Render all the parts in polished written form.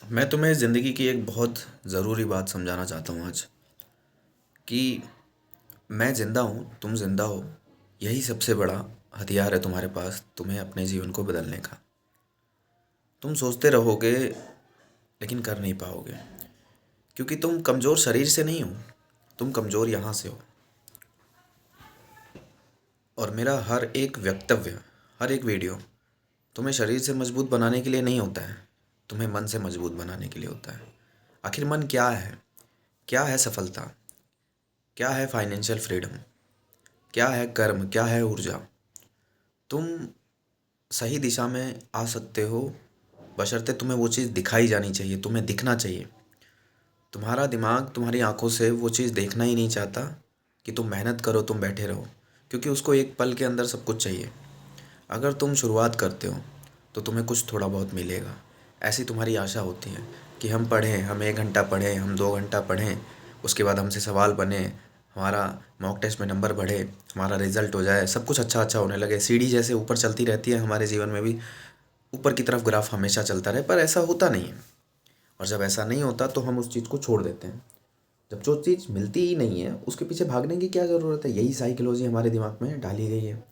मैं तुम्हें ज़िंदगी की एक बहुत ज़रूरी बात समझाना चाहता हूँ आज कि मैं ज़िंदा हूँ, तुम ज़िंदा हो। यही सबसे बड़ा हथियार है तुम्हारे पास तुम्हें अपने जीवन को बदलने का। तुम सोचते रहोगे लेकिन कर नहीं पाओगे, क्योंकि तुम कमज़ोर शरीर से नहीं हो, तुम कमज़ोर यहाँ से हो। और मेरा हर एक वक्तव्य, हर एक वीडियो तुम्हें शरीर से मजबूत बनाने के लिए नहीं होता है, तुम्हें मन से मजबूत बनाने के लिए होता है। आखिर मन क्या है? क्या है सफलता? क्या है फाइनेंशियल फ्रीडम? क्या है कर्म? क्या है ऊर्जा? तुम सही दिशा में आ सकते हो, बशर्ते तुम्हें वो चीज़ दिखाई जानी चाहिए, तुम्हें दिखना चाहिए। तुम्हारा दिमाग तुम्हारी आंखों से वो चीज़ देखना ही नहीं चाहता कि तुम मेहनत करो, तुम बैठे रहो, क्योंकि उसको एक पल के अंदर सब कुछ चाहिए। अगर तुम शुरुआत करते हो तो तुम्हें कुछ थोड़ा बहुत मिलेगा, ऐसी तुम्हारी आशा होती है कि हम पढ़ें, हम 1 घंटा पढ़ें, हम 2 घंटा पढ़ें, उसके बाद हमसे सवाल बने, हमारा मॉक टेस्ट में नंबर बढ़े, हमारा रिजल्ट हो जाए, सब कुछ अच्छा अच्छा होने लगे। सीढ़ी जैसे ऊपर चलती रहती है, हमारे जीवन में भी ऊपर की तरफ ग्राफ हमेशा चलता रहे, पर ऐसा होता नहीं है। और जब ऐसा नहीं होता तो हम उस चीज़ को छोड़ देते हैं। जब जो चीज़ मिलती ही नहीं है उसके पीछे भागने की क्या ज़रूरत है? यही साइकोलॉजी हमारे दिमाग में डाली गई है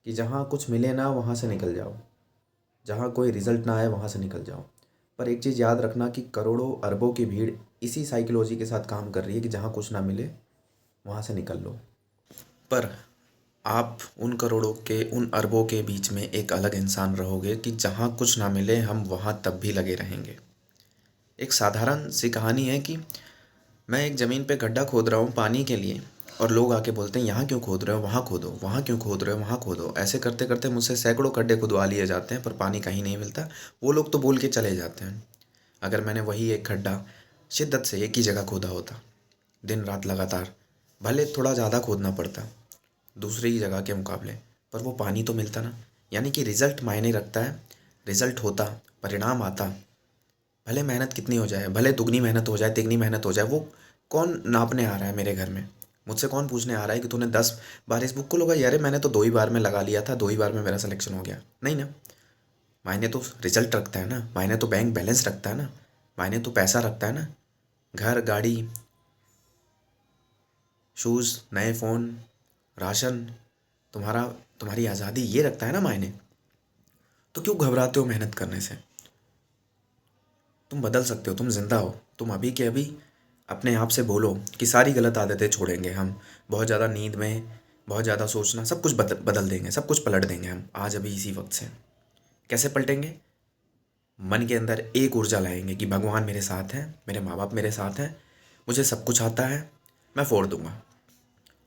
कि जहाँ कुछ मिले ना वहाँ से निकल जाओ, जहाँ कोई रिजल्ट ना आए वहाँ से निकल जाओ। पर एक चीज़ याद रखना कि करोड़ों अरबों की भीड़ इसी साइकोलॉजी के साथ काम कर रही है कि जहाँ कुछ ना मिले वहाँ से निकल लो। पर आप उन करोड़ों के, उन अरबों के बीच में एक अलग इंसान रहोगे कि जहाँ कुछ ना मिले हम वहाँ तब भी लगे रहेंगे। एक साधारण सी कहानी है कि मैं एक ज़मीन पे गड्ढा खोद रहा हूँ पानी के लिए, और लोग आके बोलते हैं यहाँ क्यों खोद रहे हो, वहाँ खोदो, वहाँ क्यों खोद रहे हो, वहाँ खोदो। ऐसे करते करते मुझसे सैकड़ों गड्ढे खुदवा लिए जाते हैं, पर पानी कहीं नहीं मिलता। वो लोग तो बोल के चले जाते हैं। अगर मैंने वही एक गड्ढा शिद्दत से एक ही जगह खोदा होता, दिन रात लगातार, भले थोड़ा ज़्यादा खोदना पड़ता दूसरी जगह के मुकाबले, पर वो पानी तो मिलता ना। यानी कि रिज़ल्ट मायने रखता है। रिज़ल्ट होता, परिणाम आता, भले मेहनत कितनी हो जाए, भले दुगनी मेहनत हो जाए, तिगनी मेहनत हो जाए, वो कौन नापने आ रहा है मेरे घर में? मुझसे कौन पूछने आ रहा है कि तूने 10 बार इस बुक को लगाई? अरे मैंने तो 2 ही बार में लगा लिया था, 2 ही बार में मेरा सिलेक्शन हो गया। नहीं ना। मायने तो रिजल्ट रखता है ना, मायने तो बैंक बैलेंस रखता है ना, मायने तो पैसा रखता है ना। घर, गाड़ी, शूज़, नए फ़ोन, राशन, तुम्हारा तुम्हारी आज़ादी, ये रखता है ना मायने। तो क्यों घबराते हो मेहनत करने से? तुम बदल सकते हो, तुम ज़िंदा हो। तुम अभी के अभी अपने आप से बोलो कि सारी गलत आदतें छोड़ेंगे हम। बहुत ज़्यादा नींद में, बहुत ज़्यादा सोचना, सब कुछ बदल बदल देंगे, सब कुछ पलट देंगे हम आज अभी इसी वक्त से। कैसे पलटेंगे? मन के अंदर एक ऊर्जा लाएंगे कि भगवान मेरे साथ हैं, मेरे माँ बाप मेरे साथ हैं, मुझे सब कुछ आता है, मैं फोड़ दूंगा,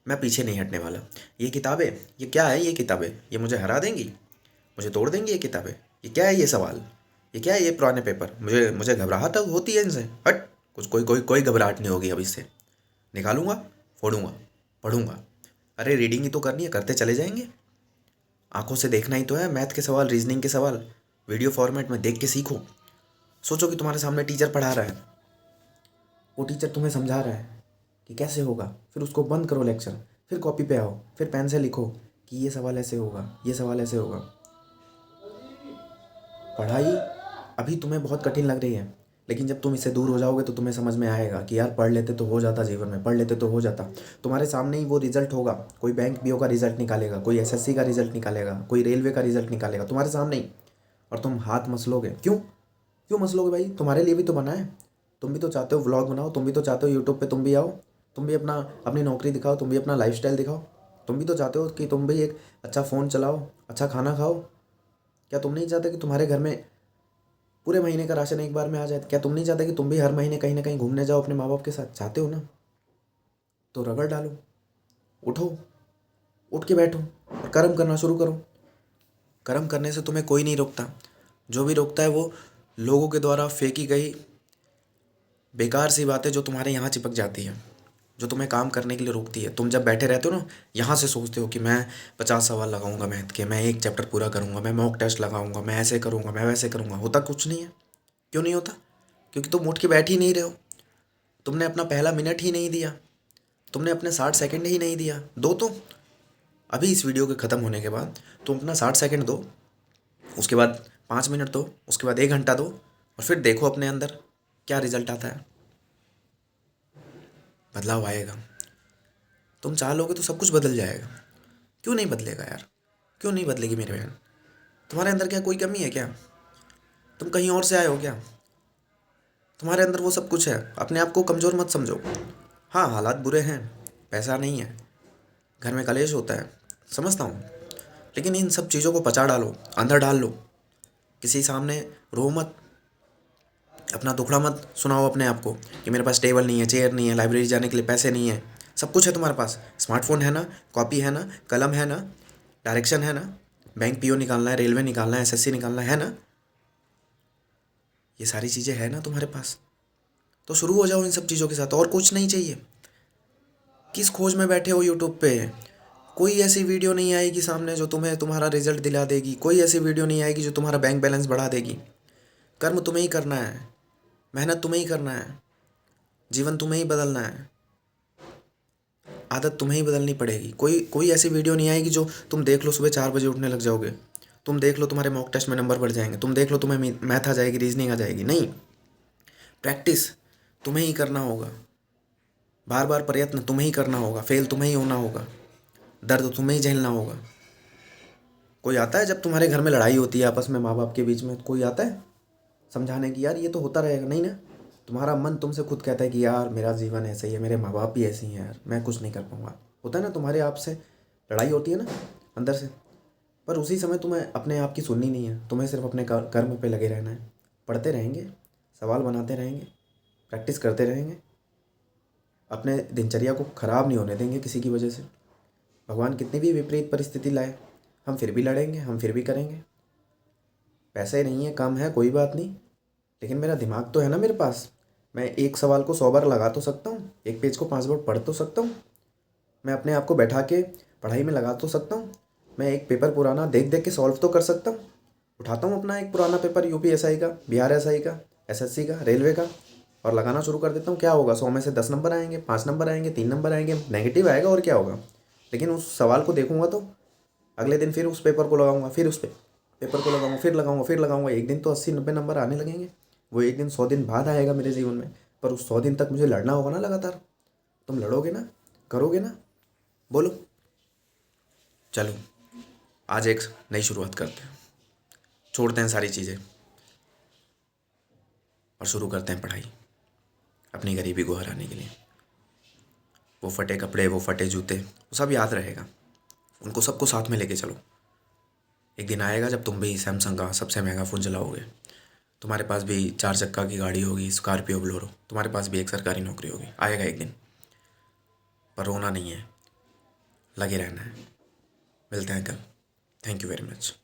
मैं पीछे नहीं हटने वाला। ये किताबें, ये क्या है? ये किताबें ये मुझे हरा देंगी, मुझे तोड़ देंगी ये किताबें। ये क्या है? ये सवाल, ये क्या है? ये पुराने पेपर, मुझे मुझे घबराहट होती है इनसे। हट। कुछ कोई कोई कोई घबराहट नहीं होगी अब इससे। निकालूंगा, फोड़ूंगा, पढ़ूंगा। अरे रीडिंग ही तो करनी है, करते चले जाएंगे। आंखों से देखना ही तो है। मैथ के सवाल, रीजनिंग के सवाल वीडियो फॉर्मेट में देख के सीखो। सोचो कि तुम्हारे सामने टीचर पढ़ा रहा है, वो टीचर तुम्हें समझा रहा है कि कैसे होगा, फिर उसको बंद करो लेक्चर, फिर कॉपी पे आओ, फिर पेन से लिखो कि ये सवाल ऐसे होगा, ये सवाल ऐसे होगा। पढ़ाई अभी तुम्हें बहुत कठिन लग रही है, लेकिन जब तुम इससे दूर हो जाओगे तो तुम्हें समझ में आएगा कि यार पढ़ लेते तो हो जाता, जीवन में पढ़ लेते तो हो जाता। तुम्हारे सामने ही वो रिजल्ट होगा। कोई बैंक बीओ का रिजल्ट निकालेगा, कोई एसएससी का रिजल्ट निकालेगा, कोई रेलवे का रिजल्ट निकालेगा तुम्हारे सामने ही। और तुम हाथ मसलोगे। क्यों? क्यों मसलोगे भाई? तुम्हारे लिए भी तो बना है। तुम भी तो चाहते हो व्लॉग बनाओ, तुम भी तो चाहते हो यूट्यूब पे तुम भी आओ, तुम भी अपना अपनी नौकरी दिखाओ, तुम भी अपना लाइफस्टाइल दिखाओ। तुम भी तो चाहते हो कि तुम भी एक अच्छा फ़ोन चलाओ, अच्छा खाना खाओ। क्या तुम नहीं चाहते कि तुम्हारे घर में पूरे महीने का राशन एक बार में आ जाए? क्या तुम नहीं चाहते कि तुम भी हर महीने कहीं ना कहीं घूमने जाओ अपने माँ बाप के साथ? चाहते हो ना? तो रगड़ डालो, उठो, उठ के बैठो और कर्म करना शुरू करो। कर्म करने से तुम्हें कोई नहीं रोकता। जो भी रोकता है वो लोगों के द्वारा फेंकी गई बेकार सी बातें जो तुम्हारे यहाँ चिपक जाती है, जो तुम्हें काम करने के लिए रोकती है। तुम जब बैठे रहते हो ना, यहाँ से सोचते हो कि मैं 50 सवाल लगाऊंगा मैथ के, मैं एक चैप्टर पूरा करूंगा, मैं मॉक टेस्ट लगाऊंगा, मैं ऐसे करूंगा, मैं वैसे करूंगा। होता कुछ नहीं है। क्यों नहीं होता? क्योंकि तुम उठ के बैठ ही नहीं रहे हो। तुमने अपना पहला मिनट ही नहीं दिया, तुमने अपने 60 सेकंड ही नहीं दिया। दो तो अभी इस वीडियो के ख़त्म होने के बाद तुम अपना 60 सेकंड दो, उसके बाद 5 मिनट दो, उसके बाद 1 घंटा दो, और फिर देखो अपने अंदर क्या रिजल्ट आता है? बदलाव आएगा। तुम चाह लोगे तो सब कुछ बदल जाएगा। क्यों नहीं बदलेगा यार? क्यों नहीं बदलेगी मेरी बहन? तुम्हारे अंदर क्या कोई कमी है क्या? तुम कहीं और से आए हो क्या? तुम्हारे अंदर वो सब कुछ है। अपने आप को कमज़ोर मत समझो। हाँ, हालात बुरे हैं, पैसा नहीं है, घर में कलेश होता है, समझता हूँ। लेकिन इन सब चीज़ों को पचा डालो, अंदर डाल लो। किसी सामने रो मत, अपना दुखड़ा मत सुनाओ अपने आप को कि मेरे पास टेबल नहीं है, चेयर नहीं है, लाइब्रेरी जाने के लिए पैसे नहीं है। सब कुछ है तुम्हारे पास। स्मार्टफोन है ना, कॉपी है ना, कलम है ना, डायरेक्शन है ना, बैंक पीओ निकालना है, रेलवे निकालना है, एसएससी निकालना है ना, ये सारी चीज़ें है ना तुम्हारे पास। तो शुरू हो जाओ इन सब चीज़ों के साथ, और कुछ नहीं चाहिए। किस खोज में बैठे हो यूट्यूब पे? कोई ऐसी वीडियो नहीं आएगी सामने जो तुम्हें तुम्हारा रिजल्ट दिला देगी। कोई ऐसी वीडियो नहीं आएगी जो तुम्हारा बैंक बैलेंस बढ़ा देगी। कर्म तुम्हें ही करना है, मेहनत तुम्हें ही करना है, जीवन तुम्हें ही बदलना है, आदत तुम्हें ही बदलनी पड़ेगी। कोई कोई ऐसी वीडियो नहीं आएगी जो तुम देख लो सुबह 4 बजे उठने लग जाओगे, तुम देख लो तुम्हारे मॉक टेस्ट में नंबर बढ़ जाएंगे, तुम देख लो तुम्हें मैथ आ जाएगी, रीजनिंग आ जाएगी। नहीं, प्रैक्टिस तुम्हें ही करना होगा, बार बार प्रयत्न तुम्हें ही करना होगा, फेल तुम्हें ही होना होगा, दर्द तुम्हें ही झेलना होगा। कोई आता है जब तुम्हारे घर में लड़ाई होती है आपस में, माँ बाप के बीच में, कोई आता है समझाने की यार ये तो होता रहेगा? नहीं ना। तुम्हारा मन तुमसे खुद कहता है कि यार मेरा जीवन ऐसा ही है, मेरे माँ बाप भी ऐसे ही हैं यार, मैं कुछ नहीं कर पाऊँगा। होता है ना, तुम्हारे आप से लड़ाई होती है ना अंदर से। पर उसी समय तुम्हें अपने आप की सुननी नहीं है, तुम्हें सिर्फ अपने कर्म पे लगे रहना है। पढ़ते रहेंगे, सवाल बनाते रहेंगे, प्रैक्टिस करते रहेंगे, अपने दिनचर्या को ख़राब नहीं होने देंगे किसी की वजह से। भगवान कितनी भी विपरीत परिस्थिति लाए, हम फिर भी लड़ेंगे, हम फिर भी करेंगे। पैसे नहीं है, कम है, कोई बात नहीं, लेकिन मेरा दिमाग तो है ना मेरे पास। मैं एक सवाल को 100 बार लगा तो सकता हूँ, एक पेज को 5 बार पढ़ तो सकता हूँ, मैं अपने आप को बैठा के पढ़ाई में लगा तो सकता हूँ, मैं एक पेपर पुराना देख देख के सॉल्व तो कर सकता हूँ। उठाता हूँ अपना एक पुराना पेपर यूपीएसआई का, बिहार एसआई का, एसएससी का, रेलवे का, और लगाना शुरू कर देता हूँ। क्या होगा, 100 में से 10 नंबर आएंगे, 5 नंबर आएंगे, 3 नंबर आएंगे, नेगेटिव आएगा और क्या होगा। लेकिन उस सवाल को देखूंगा तो अगले दिन फिर उस पेपर को लगाऊंगा, फिर उस पेपर को लगाऊंगा, फिर लगाऊंगा, फिर लगाऊंगा। एक दिन तो 80-90 नंबर आने लगेंगे। वो एक दिन 100 दिन बाद आएगा मेरे जीवन में, पर उस 100 दिन तक मुझे लड़ना होगा ना लगातार। तुम लड़ोगे ना, करोगे ना? बोलो। चलो, आज एक नई शुरुआत करते हैं, छोड़ते हैं सारी चीज़ें और शुरू करते हैं पढ़ाई, अपनी गरीबी को हराने के लिए। वो फटे कपड़े, वो फटे जूते, वो सब याद रहेगा, उनको सबको साथ में लेके चलो। एक दिन आएगा जब तुम भी सैमसंग का सबसे महंगा फ़ोन चलाओगे, तुम्हारे पास भी 4 चक्का की गाड़ी होगी, स्कॉर्पियो, बोलेरो, तुम्हारे पास भी एक सरकारी नौकरी होगी। आएगा एक दिन, पर रोना नहीं है, लगे रहना है। मिलते हैं कल। Thank you very much.